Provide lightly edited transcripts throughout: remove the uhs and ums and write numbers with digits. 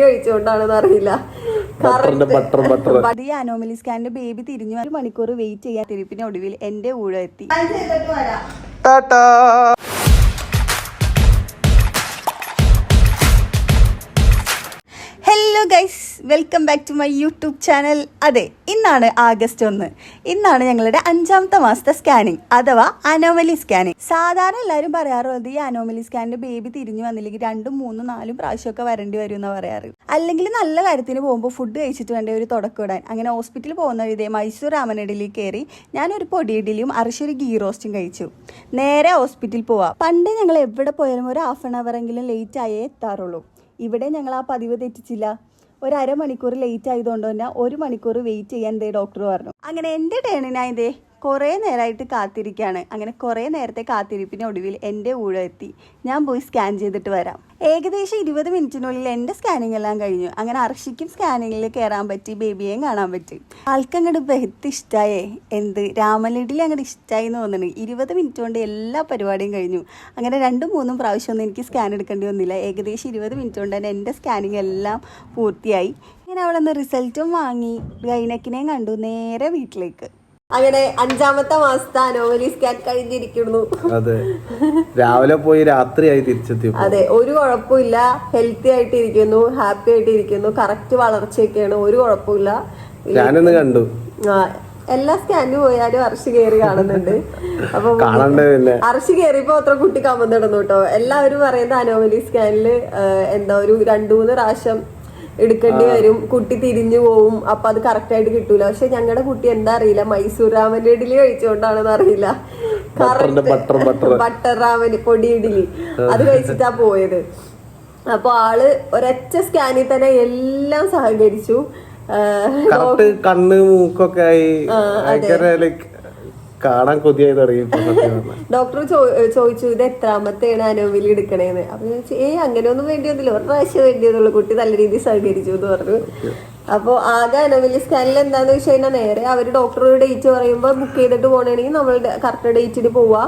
കഴിച്ചുകൊണ്ടാണെന്ന് അറിയില്ല. ഈ anomaly സ്കാനിന്റെ baby തിരിഞ്ഞു 1 മണിക്കൂർ വെയിറ്റ് ചെയ്യാൻ തിരുപ്പിന് ഒടുവിൽ എന്റെ ഊഴം എത്തി. Hello guys, welcome back to my YouTube channel. അതെ, ഇന്നാണ് ആഗസ്റ്റ് 1. ഇന്നാണ് ഞങ്ങളുടെ 5ാമത്തെ മാസത്തെ സ്കാനിങ് അഥവാ അനോമലി സ്കാനിങ്. സാധാരണ എല്ലാവരും പറയാറുള്ളത് ഈ അനോമലി സ്കാനിന്റെ ബേബി തിരിഞ്ഞു വന്നില്ലെങ്കിൽ 2, 3, 4 പ്രാവശ്യമൊക്കെ വരേണ്ടി വരും എന്നാണ് പറയാറ്. അല്ലെങ്കിൽ നല്ല കാര്യത്തിന് പോകുമ്പോൾ ഫുഡ് കഴിച്ചിട്ട് വേണ്ട ഒരു തുടക്കം ഇടാൻ. അങ്ങനെ ഹോസ്പിറ്റലിൽ പോകുന്ന ഇതേ മൈസൂർ രാമൻ ഇഡലിയിൽ കയറി ഞാനൊരു പൊടി ഇഡലിയും അരശൊരു ഗീ റോസ്റ്റും കഴിച്ചു. നേരെ ഹോസ്പിറ്റലിൽ പോവാം. പണ്ട് ഞങ്ങൾ എവിടെ പോയാലും ഒരു ഹാഫ് ആൻ അവർ എങ്കിലും ലേറ്റ് ആയേ എത്താറുള്ളൂ. ഇവിടെ ഞങ്ങൾ ആ പതിവ് തെറ്റിച്ചില്ല. 1/2 മണിക്കൂർ ലേറ്റ് ആയതുകൊണ്ട് തന്നെ 1 മണിക്കൂർ വെയിറ്റ് ചെയ്യാൻ ഡോക്ടർ പറഞ്ഞു. അങ്ങനെ എൻ്റെ ടേണിനായി കുറേ നേരമായിട്ട് കാത്തിരിക്കുകയാണ്. അങ്ങനെ കുറേ നേരത്തെ കാത്തിരിപ്പിന് ഒടുവിൽ എൻ്റെ ഊഴം എത്തി. ഞാൻ പോയി സ്കാൻ ചെയ്തിട്ട് വരാം. ഏകദേശം 20 മിനിറ്റിനുള്ളിൽ എൻ്റെ സ്കാനിങ് എല്ലാം കഴിഞ്ഞു. അങ്ങനെ അർഷിക്കും സ്കാനിങ്ങിൽ കയറാൻ പറ്റി, ബേബിയെയും കാണാൻ പറ്റി. ആൾക്കങ്ങോട്ട് ബെഹത്ത് ഇഷ്ടമായേ, രാമലിഡിൽ അങ്ങോട്ട് ഇഷ്ടമായി എന്ന് തോന്നുന്നു. 20 മിനിറ്റ് കൊണ്ട് എല്ലാ പരിപാടിയും കഴിഞ്ഞു. അങ്ങനെ 2, 3 പ്രാവശ്യമൊന്നും എനിക്ക് സ്കാൻ എടുക്കേണ്ടി വന്നില്ല. ഏകദേശം 20 മിനിറ്റ് കൊണ്ട് തന്നെ എൻ്റെ സ്കാനിങ് എല്ലാം പൂർത്തിയായി. ഇങ്ങനെ അവിടെ നിന്ന് റിസൾട്ടും വാങ്ങി ഗൈനക്കിനെയും കണ്ടു നേരെ വീട്ടിലേക്ക്. അങ്ങനെ 5ാമത്തെ മാസത്തെ അനോമലി സ്കാൻ കഴിഞ്ഞിരിക്കുന്നു. അതെ, രാവിലെ പോയി രാത്രിയായി തിരിച്ചെത്തി. അതെ, ഒരു കുഴപ്പമില്ല. ഹെൽത്തി ആയിട്ട് ഇരിക്കുന്നു, ഹാപ്പി ആയിട്ട് ഇരിക്കുന്നു, കറക്റ്റ് വളർച്ചയൊക്കെയാണ്, ഒരു കുഴപ്പമില്ല. ഞാനൊന്ന് കണ്ടു. എല്ലാ സ്കാനിന് പോയാലും അർഷി കയറി കാണുന്നുണ്ട്. അപ്പൊ അർഷി കയറിയപ്പോ അത്ര കുട്ടി കമന്നിടുന്നു കേട്ടോ. എല്ലാവരും പറയുന്ന അനോമലി സ്കാനില് ഒരു 2-3 പ്രാവശ്യം എടുക്കേണ്ടി വരും, കുട്ടി തിരിഞ്ഞു പോവും, അപ്പൊ അത് കറക്റ്റ് ആയിട്ട് കിട്ടൂല. പക്ഷെ ഞങ്ങളുടെ കുട്ടി എന്താ അറിയില്ല, മൈസൂർ രാമന്റെ ഇഡലി കഴിച്ചുകൊണ്ടാണെന്ന് അറിയില്ല, ബട്ടർ രാമൻ പൊടി ഇഡലി അത് കഴിച്ചിട്ടാ പോയത്. അപ്പൊ ആള് ഒരൊറ്റ സ്കാനിൽ തന്നെ എല്ലാം സഹകരിച്ചു. കണ്ണ് മൂക്കൊക്കെ ആയി കാണാൻ കൊതിയായി തുടങ്ങി. ഡോക്ടർ ചോദിച്ചു ഇത് എത്രാമത്തെയാണ് അനോമലി എടുക്കണേന്ന്. അപ്പൊ ചോദിച്ചു അങ്ങനെയൊന്നും വേണ്ടിയൊന്നുമില്ല, 1 പ്രാവശ്യം വേണ്ടിയതുള്ളൂ. കുട്ടി നല്ല രീതിയിൽ സഹകരിച്ചു എന്ന് പറഞ്ഞു. അപ്പോൾ ആകെ അനോമലി സ്കാനിൽ എന്താന്ന് വെച്ച് കഴിഞ്ഞാൽ നേരെ അവര് ഡോക്ടർ ഡേറ്റ് പറയുമ്പോൾ ബുക്ക് ചെയ്തിട്ട് പോകണമെങ്കിൽ നമ്മൾ കറക്റ്റ് ഡേറ്റിന് പോവാ.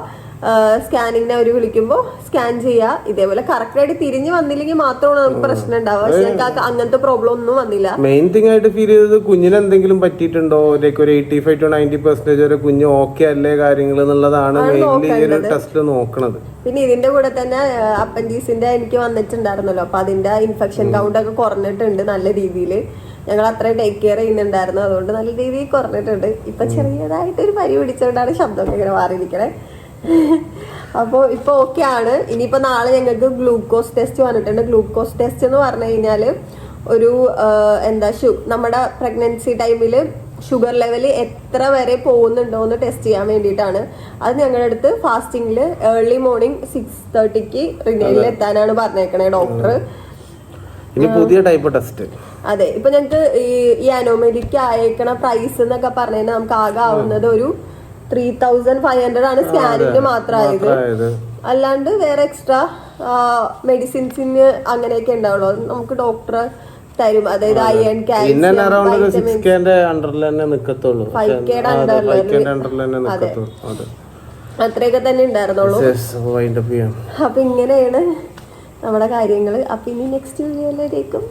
സ്കാനിങ്ങിനെ അവർ വിളിക്കുമ്പോൾ സ്കാൻ ചെയ്യുക. ഇതേപോലെ കറക്റ്റായിട്ട് തിരിഞ്ഞു വന്നില്ലെങ്കിൽ മാത്രമാണ് നമുക്ക് പ്രശ്നം ഉണ്ടാവുക. പക്ഷെ ഞങ്ങൾക്ക് അങ്ങനത്തെ പ്രോബ്ലം ഒന്നും വന്നില്ല. മെയിൻ തിങ് ആയിട്ട് ഫീൽ ചെയ്തത് കുഞ്ഞിന് എന്തെങ്കിലും പറ്റിയിട്ടുണ്ടോ, ഒരു 85 to 90% വരെ കുഞ്ഞ് ഓക്കെ അല്ലേ കാര്യങ്ങൾ എന്നുള്ളതാണ് മെയിൻലി ടെസ്റ്റ് നോക്കണത്. പിന്നെ ഇതിന്റെ കൂടെ തന്നെ അപ്പൻഡീസിന്റെ എനിക്ക് വന്നിട്ടുണ്ടായിരുന്നല്ലോ, അപ്പൊ അതിന്റെ ഇൻഫെക്ഷൻ കൗണ്ട് ഒക്കെ കുറഞ്ഞിട്ടുണ്ട് നല്ല രീതിയിൽ. ഞങ്ങൾ അത്രയും ടേക്ക് കെയർ ചെയ്യുന്നുണ്ടായിരുന്നു, അതുകൊണ്ട് നല്ല രീതിയിൽ കുറഞ്ഞിട്ടുണ്ട്. ഇപ്പൊ ചെറിയതായിട്ട് ഒരു പരി പിടിച്ചുകൊണ്ടാണ് ശബ്ദമൊക്കെ ഇങ്ങനെ മാറിയിരിക്കണേ. അപ്പോൾ ഇപ്പോൾ ഓക്കെ ആണ്. ഇനിയിപ്പോൾ നാളെ ഞങ്ങൾക്ക് ഗ്ലൂക്കോസ് ടെസ്റ്റ് വന്നിട്ടുണ്ട്. ഗ്ലൂക്കോസ് ടെസ്റ്റ് എന്ന് പറഞ്ഞു കഴിഞ്ഞാൽ ഒരു നമ്മുടെ പ്രഗ്നൻസി ടൈമിൽ ഷുഗർ ലെവൽ എത്ര വരെ പോകുന്നുണ്ടോ എന്ന് ടെസ്റ്റ് ചെയ്യാൻ വേണ്ടിയിട്ടാണ്. അത് ഞങ്ങളുടെ അടുത്ത് ഫാസ്റ്റിങ്ങിൽ ഏർലി മോർണിംഗ് 6:30 റിനേലിൽ എത്താനാണ് പറഞ്ഞേക്കണേ ഡോക്ടർ. പുതിയ ടൈപ്പ് ടെസ്റ്റ്. അതെ, ഇപ്പൊ ഞങ്ങൾക്ക് ഈ അനോമലിക്ക് അയക്കണ പ്രൈസ് എന്നൊക്കെ പറഞ്ഞു കഴിഞ്ഞാൽ നമുക്ക് ആകെ ആവുന്നത് ഒരു 3,500 ആണ് സ്കാനിങ്ങിന് മാത്രമായത്. അല്ലാണ്ട് വേറെ എക്സ്ട്രാ മെഡിസിൻസിന് അങ്ങനെയൊക്കെ ഉണ്ടാവുള്ളൂ. നമുക്ക് ഡോക്ടർ തരും. അതായത് അയൺ, കാൽസ്യം, അത്രയൊക്കെ തന്നെ ഉണ്ടായിരുന്നുള്ളൂ. അപ്പൊ ഇങ്ങനെയാണ് നമ്മുടെ കാര്യങ്ങള്. അപ്പൊ ഇനി നെക്സ്റ്റ് വീഡിയോയിലേക്കും